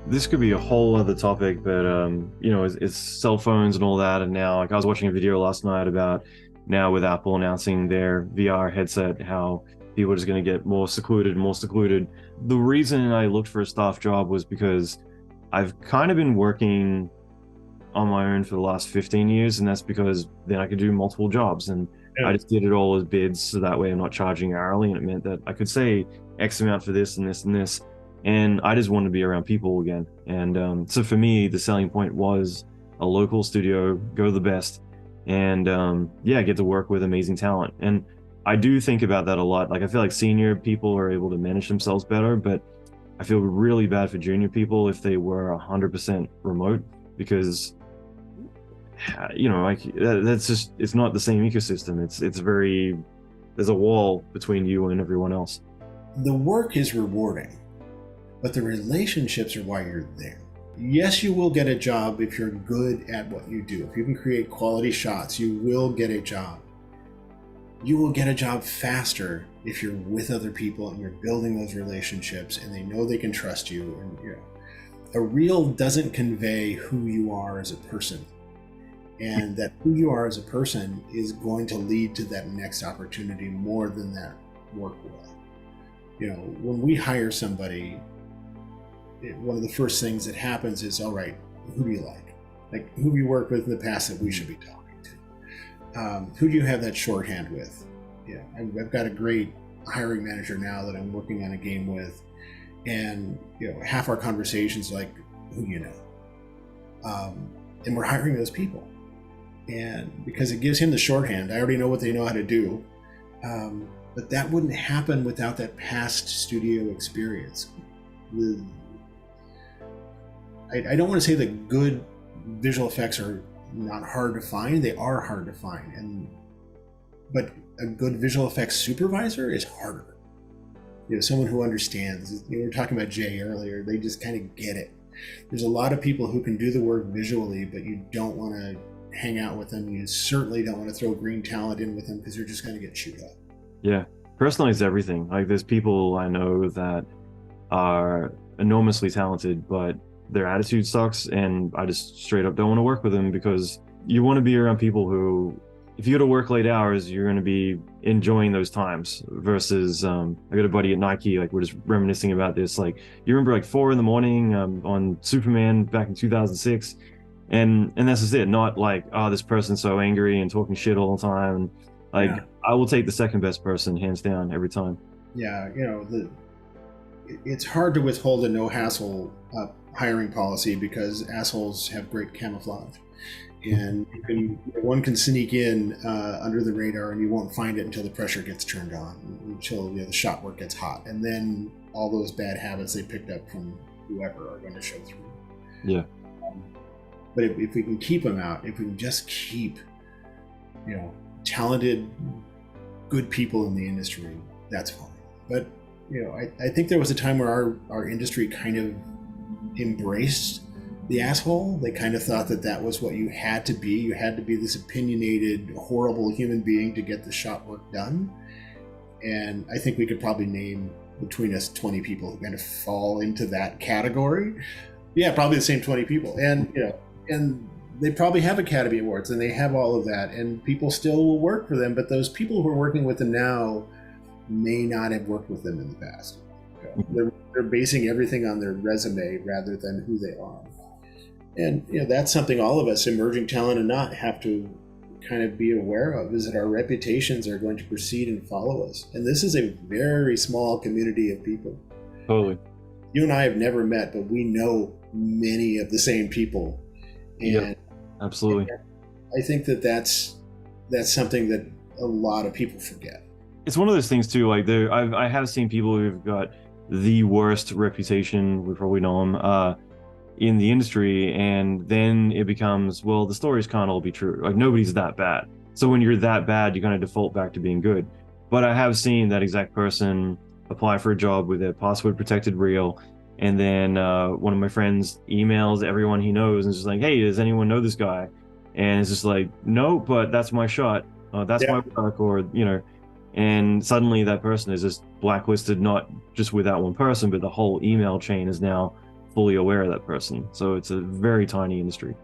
this could be a whole other topic, but it's cell phones and all that. And now, like, I was watching a video last night about now with Apple announcing their VR headset, how people are just going to get more secluded, more secluded. The reason I looked for a staff job was because I've kind of been working on my own for the last 15 years, and that's because then I could do multiple jobs, and I just did it all as bids, so that way I'm not charging hourly, and it meant that I could say X amount for this and this and this, and I just wanted to be around people again. And so for me, the selling point was a local studio, go the best, and get to work with amazing talent. And I do think about that a lot. Like, I feel like senior people are able to manage themselves better, but I feel really bad for junior people if they were 100% remote, because like that's just, it's not the same ecosystem. It's very, there's a wall between you and everyone else. The work is rewarding, but the relationships are why you're there. Yes, you will get a job if you're good at what you do. If you can create quality shots, you will get a job. You will get a job faster if you're with other people and you're building those relationships and they know they can trust you. And a reel doesn't convey who you are as a person. And that who you are as a person is going to lead to that next opportunity more than that work will. When we hire somebody, one of the first things that happens is, all right, who do you like? Like, who have you worked with in the past that we should be talking to? Who do you have that shorthand with? I've got a great hiring manager now that I'm working on a game with, and half our conversations like, who do you know? And we're hiring those people. And because it gives him the shorthand, I already know what they know how to do. But that wouldn't happen without that past studio experience. I don't want to say that good visual effects are not hard to find. They are hard to find. But a good visual effects supervisor is harder. Someone who understands. We were talking about Jay earlier. They just kind of get it. There's a lot of people who can do the work visually, but you don't want to hang out with them. You certainly don't want to throw green talent in with them, because you're just going to get chewed up. Yeah, personalize everything. Like, there's people I know that are enormously talented, but their attitude sucks, and I just straight up don't want to work with them, because you want to be around people who, if you go to work late hours, you're going to be enjoying those times versus I got a buddy at Nike, like, we're just reminiscing about this, like, you remember like 4 a.m. On Superman back in 2006, and that's just it. Not like, oh, this person's so angry and talking shit all the time. Like, yeah. I will take the second best person hands down every time. Yeah, it's hard to withhold a no hassle hiring policy, because assholes have great camouflage, and one can sneak in under the radar, and you won't find it until the pressure gets turned on, until the shot work gets hot, and then all those bad habits they picked up from whoever are going to show through. Yeah. But if we can keep them out, if we can just keep, talented, good people in the industry, that's fine. But I think there was a time where our industry kind of embraced the asshole. They kind of thought that was what you had to be. You had to be this opinionated, horrible human being to get the shot work done. And I think we could probably name between us 20 people who kind of fall into that category. Yeah, probably the same 20 people. And and they probably have Academy Awards, and they have all of that, and people still will work for them. But those people who are working with them now may not have worked with them in the past. They're basing everything on their resume rather than who they are. And that's something all of us, emerging talent or not, have to kind of be aware of, is that our reputations are going to precede and follow us. And this is a very small community of people. Totally. You and I have never met, but we know many of the same people. And yeah, absolutely. I think that's something that a lot of people forget. It's one of those things too, like I have seen people who've got the worst reputation, we probably know them, in the industry, and then it becomes, well, the stories can't all be true. Like, nobody's that bad. So when you're that bad, you kind of default back to being good. But I have seen that exact person apply for a job with a password protected reel, and then one of my friends emails everyone he knows and is just like, hey, does anyone know this guy? And it's just like, no, but that's my shot. That's my work, or and suddenly that person is just blacklisted, not just with that one person, but the whole email chain is now fully aware of that person. So it's a very tiny industry.